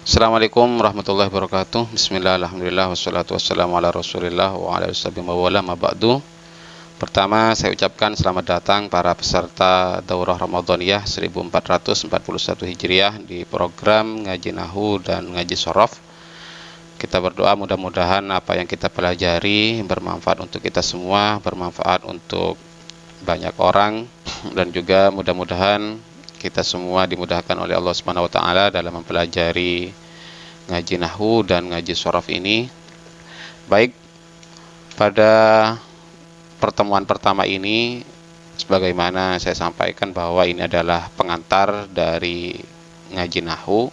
Assalamualaikum warahmatullahi wabarakatuh. Bismillah, alhamdulillah, wassalatu wassalamu ala rasulillah wa ala alihi wa ma ba'du. Pertama, saya ucapkan selamat datang para peserta Daurah Ramadaniyah 1441 Hijriah di program Ngaji Nahu dan Ngaji Shorof. Kita berdoa mudah-mudahan apa yang kita pelajari bermanfaat untuk kita semua, bermanfaat untuk banyak orang, dan juga mudah-mudahan kita semua dimudahkan oleh Allah Subhanahu wa taala dalam mempelajari ngaji Nahu dan ngaji Shorof ini. Baik, pada pertemuan pertama ini sebagaimana saya sampaikan bahwa ini adalah pengantar dari ngaji Nahu,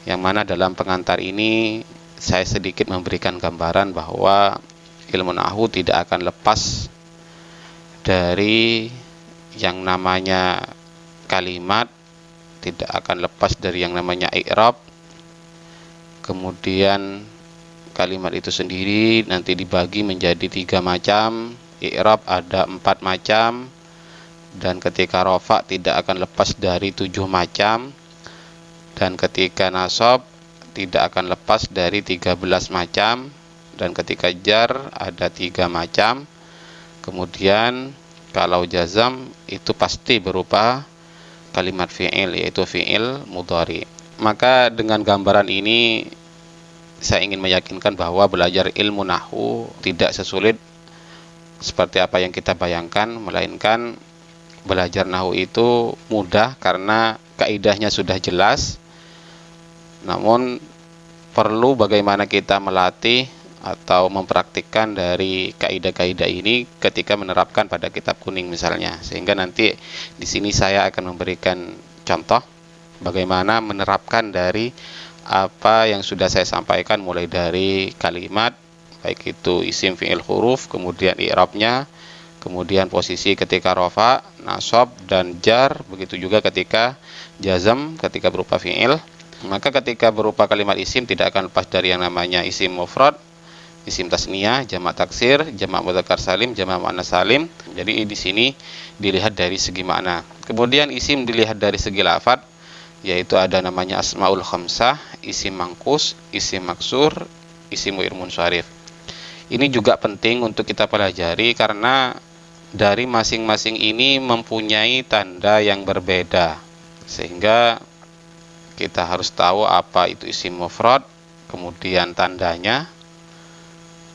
yang mana dalam pengantar ini saya sedikit memberikan gambaran bahwa ilmu Nahu tidak akan lepas dari yang namanya kalimat, tidak akan lepas dari yang namanya i'rab. Kemudian kalimat itu sendiri nanti dibagi menjadi 3 macam, i'rab ada 4 macam, dan ketika rofa tidak akan lepas dari 7 macam, dan ketika nasab tidak akan lepas dari 13 macam, dan ketika jar ada 3 macam. Kemudian kalau jazam itu pasti berupa kalimat fi'il, yaitu fi'il mudhari. Maka dengan gambaran ini saya ingin meyakinkan bahwa belajar ilmu Nahu tidak sesulit seperti apa yang kita bayangkan, melainkan belajar Nahu itu mudah karena kaidahnya sudah jelas. Namun perlu bagaimana kita melatih atau mempraktikkan dari kaidah-kaidah ini ketika menerapkan pada kitab kuning misalnya, sehingga nanti di sini saya akan memberikan contoh bagaimana menerapkan dari apa yang sudah saya sampaikan, mulai dari kalimat baik itu isim, fi'il, huruf, kemudian i'rabnya, kemudian posisi ketika rofa, nasab, dan jar, begitu juga ketika jazam ketika berupa fi'il. Maka ketika berupa kalimat isim tidak akan lepas dari yang namanya isim mufrad, isim tasniyah, jamak taksir, jamak mudzakkar salim, jamak muannats salim. Jadi di sini dilihat dari segi makna. Kemudian isim dilihat dari segi lafaz, yaitu ada namanya asmaul khamsah, isim mangkus, isim maksur, isim ghair munsharif. Ini juga penting untuk kita pelajari karena dari masing-masing ini mempunyai tanda yang berbeda, sehingga kita harus tahu apa itu isim mufrad, kemudian tandanya,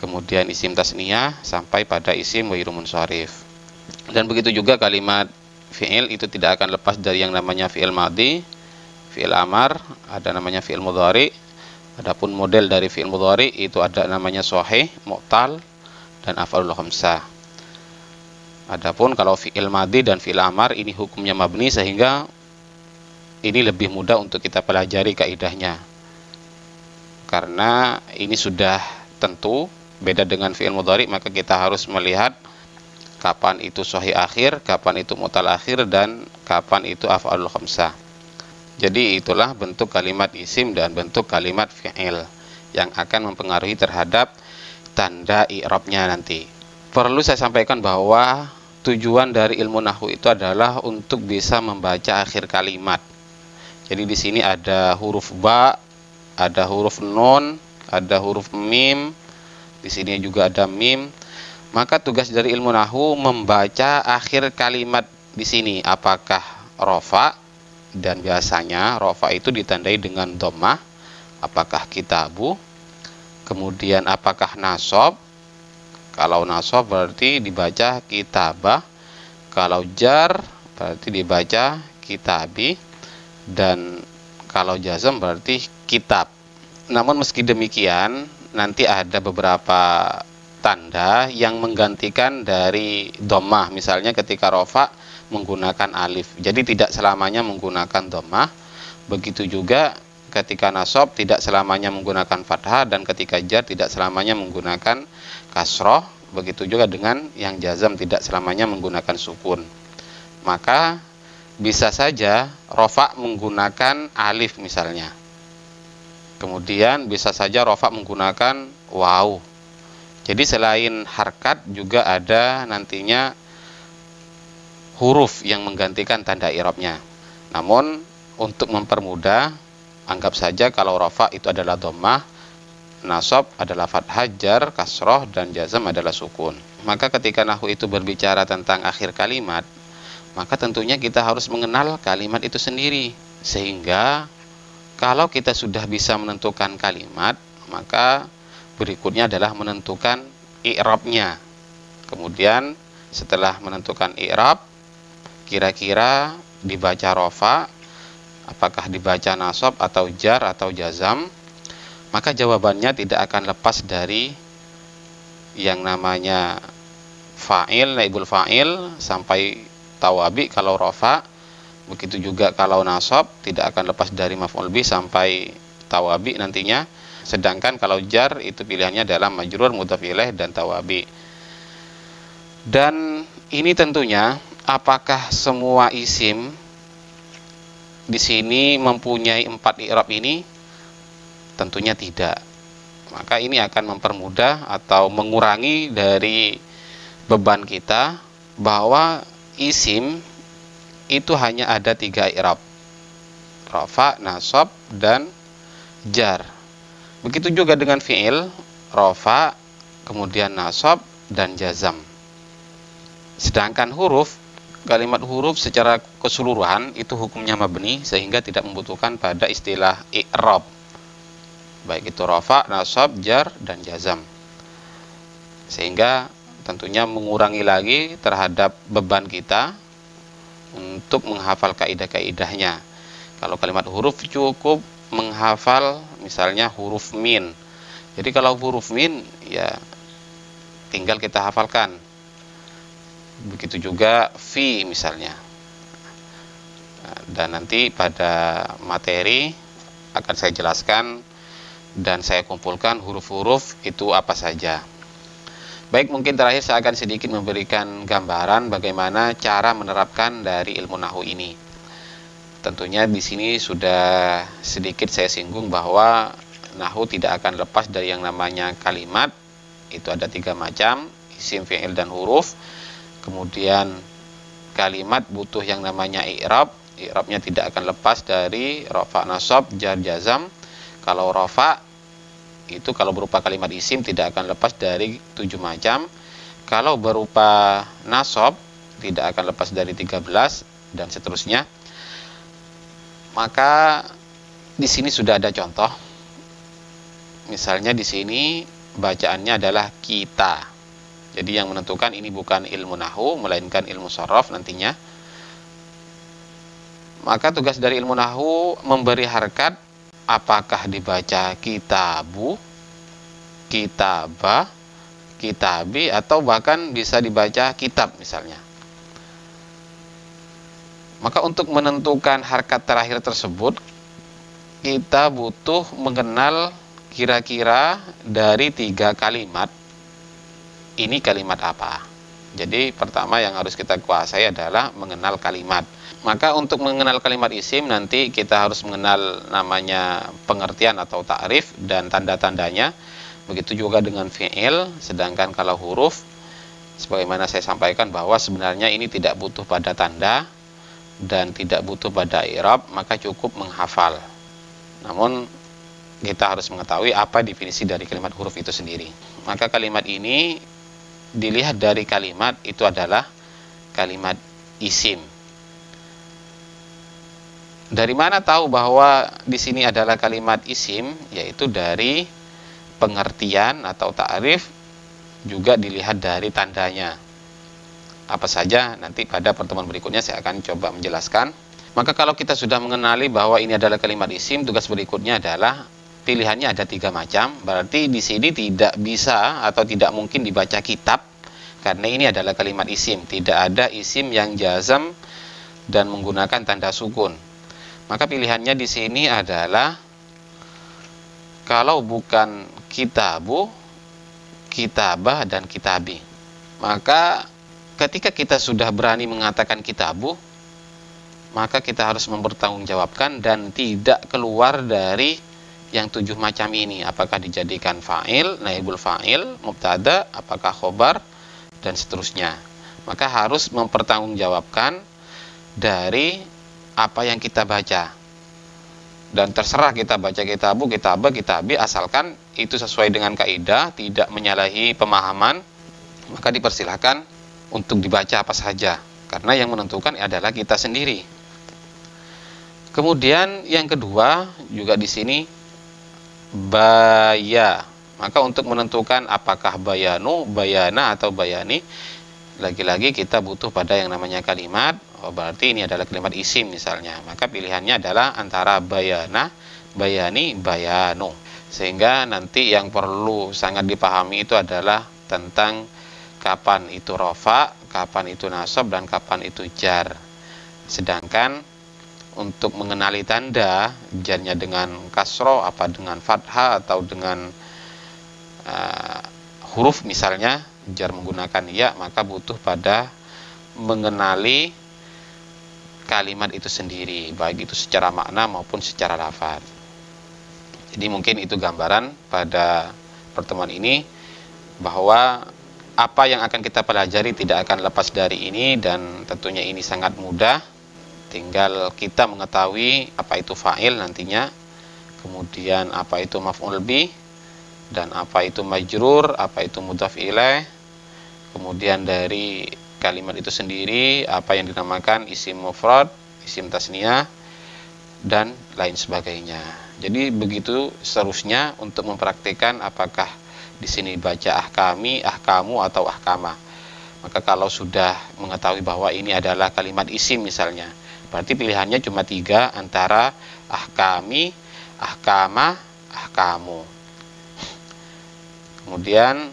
kemudian isim tasniyah, sampai pada isim ghairu munsharif. Dan begitu juga kalimat fi'il itu tidak akan lepas dari yang namanya fi'il madhi, fi'il amar, ada namanya fi'il mudhari. Adapun model dari fi'il mudhari itu ada namanya sahih, mu'tal, dan af'alul khamsah. Adapun kalau fi'il madhi dan fi'il amar ini hukumnya mabni, sehingga ini lebih mudah untuk kita pelajari kaidahnya karena ini sudah tentu. Beda dengan fi'il mudhari, maka kita harus melihat kapan itu sahih akhir, kapan itu mu'tal akhir, dan kapan itu af'alul khamsah. Jadi itulah bentuk kalimat isim dan bentuk kalimat fi'il yang akan mempengaruhi terhadap tanda i'rabnya nanti. Perlu saya sampaikan bahwa tujuan dari ilmu Nahwu itu adalah untuk bisa membaca akhir kalimat. Jadi di sini ada huruf ba, ada huruf nun, ada huruf mim, di sini juga ada mim. Maka tugas dari ilmu Nahwu membaca akhir kalimat di sini apakah rofa, dan biasanya rofa itu ditandai dengan dhammah, apakah kitabu, kemudian apakah nasab. Kalau nasab berarti dibaca kitabah, kalau jar berarti dibaca kitabi, dan kalau jazam berarti kitab. Namun meski demikian nanti ada beberapa tanda yang menggantikan dari dhammah. Misalnya ketika rofa menggunakan alif, jadi tidak selamanya menggunakan dhammah. Begitu juga ketika nasab tidak selamanya menggunakan fathah, dan ketika jar tidak selamanya menggunakan kasroh. Begitu juga dengan yang jazam tidak selamanya menggunakan sukun. Maka bisa saja rofa menggunakan alif misalnya, kemudian bisa saja rofa menggunakan waw. Jadi selain harkat juga ada nantinya huruf yang menggantikan tanda i'rabnya. Namun untuk mempermudah, Anggap saja kalau rafa itu adalah dhammah, nasab adalah fathah, jar, kasroh, dan jazam adalah sukun. Maka ketika nahwu itu berbicara tentang akhir kalimat, maka tentunya kita harus mengenal kalimat itu sendiri. Sehingga kalau kita sudah bisa menentukan kalimat, maka berikutnya adalah menentukan i'rabnya. Kemudian setelah menentukan i'rab, kira-kira dibaca rafa, apakah dibaca nasab atau jar atau jazam, maka jawabannya tidak akan lepas dari yang namanya fa'il, naibul fa'il, sampai tawabi kalau rafa. Begitu juga kalau nasab tidak akan lepas dari maf'ul bih sampai tawabi nantinya. Sedangkan kalau jar itu pilihannya adalah majrur, mudhaf ilaih, dan tawabi. Dan ini tentunya apakah semua isim di sini mempunyai 4 i'rab ini? Tentunya tidak. Maka ini akan mempermudah atau mengurangi dari beban kita bahwa isim itu hanya ada 3 i'rab: rafa, nasab, dan jar. Begitu juga dengan fi'il, rafa, kemudian nasab, dan jazam. Sedangkan huruf, kalimat huruf secara keseluruhan itu hukumnya mabni, sehingga tidak membutuhkan pada istilah i'rab, baik itu rafa, nasab, jar, dan jazam. Sehingga tentunya mengurangi lagi terhadap beban kita untuk menghafal kaidah-kaidahnya. Kalau kalimat huruf cukup menghafal misalnya huruf min. Jadi kalau huruf min ya tinggal kita hafalkan. Begitu juga fi misalnya. Dan nanti pada materi akan saya jelaskan dan saya kumpulkan huruf-huruf itu apa saja. Baik, mungkin terakhir saya akan sedikit memberikan gambaran bagaimana cara menerapkan dari ilmu nahwu ini. Tentunya di sini sudah sedikit saya singgung bahwa nahwu tidak akan lepas dari yang namanya kalimat. Itu ada 3 macam, isim, fi'il, dan huruf. Kemudian kalimat butuh yang namanya i'rab. I'rabnya tidak akan lepas dari rafa, nasab, jar, jazam. Kalau rafa itu kalau berupa kalimat isim tidak akan lepas dari 7 macam. Kalau berupa nasab tidak akan lepas dari 13, dan seterusnya. Maka di sini sudah ada contoh. Misalnya di sini bacaannya adalah kita. Jadi yang menentukan ini bukan ilmu nahwu melainkan ilmu sharaf nantinya. Maka tugas dari ilmu nahwu memberi harkat, apakah dibaca kitabu, kitabah, kitabi, atau bahkan bisa dibaca kitab misalnya. Maka untuk menentukan harkat terakhir tersebut, kita butuh mengenal kira-kira dari 3 kalimat ini kalimat apa. Jadi pertama yang harus kita kuasai adalah mengenal kalimat. Maka untuk mengenal kalimat isim nanti kita harus mengenal namanya pengertian atau ta'rif dan tanda-tandanya. Begitu juga dengan fi'il. Sedangkan kalau huruf, sebagaimana saya sampaikan bahwa sebenarnya ini tidak butuh pada tanda dan tidak butuh pada i'rab, maka cukup menghafal. Namun kita harus mengetahui apa definisi dari kalimat huruf itu sendiri. Maka kalimat ini dilihat dari kalimat itu adalah kalimat isim. Dari mana tahu bahwa di sini adalah kalimat isim? Yaitu dari pengertian atau ta'rif, juga dilihat dari tandanya. Apa saja nanti pada pertemuan berikutnya saya akan coba menjelaskan. Maka kalau kita sudah mengenali bahwa ini adalah kalimat isim, tugas berikutnya adalah pilihannya ada 3 macam. Berarti di sini tidak bisa atau tidak mungkin dibaca kitab, karena ini adalah kalimat isim. Tidak ada isim yang jazam dan menggunakan tanda sukun. Maka pilihannya di sini adalah kalau bukan kitabu, kitabah, dan kitabi. Maka ketika kita sudah berani mengatakan kitabu, maka kita harus mempertanggungjawabkan dan tidak keluar dari yang 7 macam ini. Apakah dijadikan fa'il, naibul fa'il, mubtada, apakah khobar, dan seterusnya. Maka harus mempertanggungjawabkan dari apa yang kita baca. Dan terserah kita baca kitabu, kitabi, asalkan itu sesuai dengan kaidah, tidak menyalahi pemahaman, maka dipersilahkan untuk dibaca apa saja, karena yang menentukan adalah kita sendiri. Kemudian yang kedua juga di sini baya. Maka untuk menentukan apakah bayanu, bayana atau bayani, lagi-lagi kita butuh pada yang namanya kalimat. Oh, berarti ini adalah kalimat isim misalnya. Maka pilihannya adalah antara bayana, bayani, bayanu. Sehingga nanti yang perlu sangat dipahami itu adalah tentang kapan itu rofa, kapan itu nasab, dan kapan itu jar. Sedangkan untuk mengenali tanda jarnya dengan kasro, apa dengan fathah, atau dengan huruf misalnya, jar menggunakan ya, maka butuh pada mengenali kalimat itu sendiri, baik itu secara makna maupun secara lafaz. Jadi mungkin itu gambaran pada pertemuan ini, bahwa apa yang akan kita pelajari tidak akan lepas dari ini, dan tentunya ini sangat mudah. Tinggal kita mengetahui apa itu fa'il nantinya, kemudian apa itu maf'ul bih, dan apa itu majrur, apa itu mudhaf ilaih, kemudian dari kalimat itu sendiri apa yang dinamakan isim mufrad, isim tasniyah, dan lain sebagainya. Jadi begitu seterusnya untuk mempraktikkan apakah di sini baca ahkami, ahkamu, atau ahkama. Maka kalau sudah mengetahui bahwa ini adalah kalimat isim misalnya, berarti pilihannya cuma 3 antara ahkami, ahkama, ahkamu. Kemudian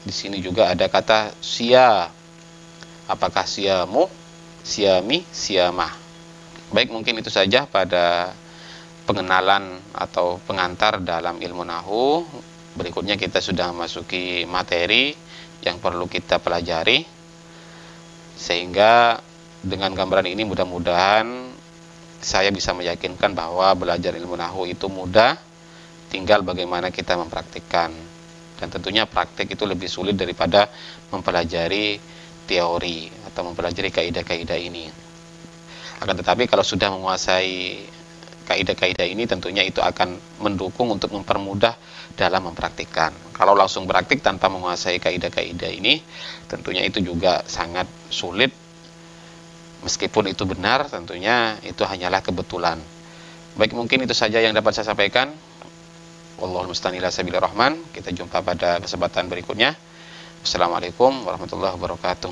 di sini juga ada kata sia. Apakah siamu, siami, siamah. Baik, mungkin itu saja pada pengenalan atau pengantar dalam ilmu nahwu. Berikutnya kita sudah memasuki materi yang perlu kita pelajari, sehingga dengan gambaran ini mudah-mudahan saya bisa meyakinkan bahwa belajar ilmu nahwu itu mudah, tinggal bagaimana kita mempraktikkan. Dan tentunya praktik itu lebih sulit daripada mempelajari teori atau mempelajari kaidah-kaidah ini. Akan tetapi kalau sudah menguasai kaidah-kaidah ini, tentunya itu akan mendukung untuk mempermudah dalam mempraktikkan. Kalau langsung praktik tanpa menguasai kaidah-kaidah ini, tentunya itu juga sangat sulit. Meskipun itu benar, tentunya itu hanyalah kebetulan. Baik, mungkin itu saja yang dapat saya sampaikan. Wallahul musta'an ila sabilir rahman. Kita jumpa pada kesempatan berikutnya. Assalamualaikum warahmatullahi wabarakatuh.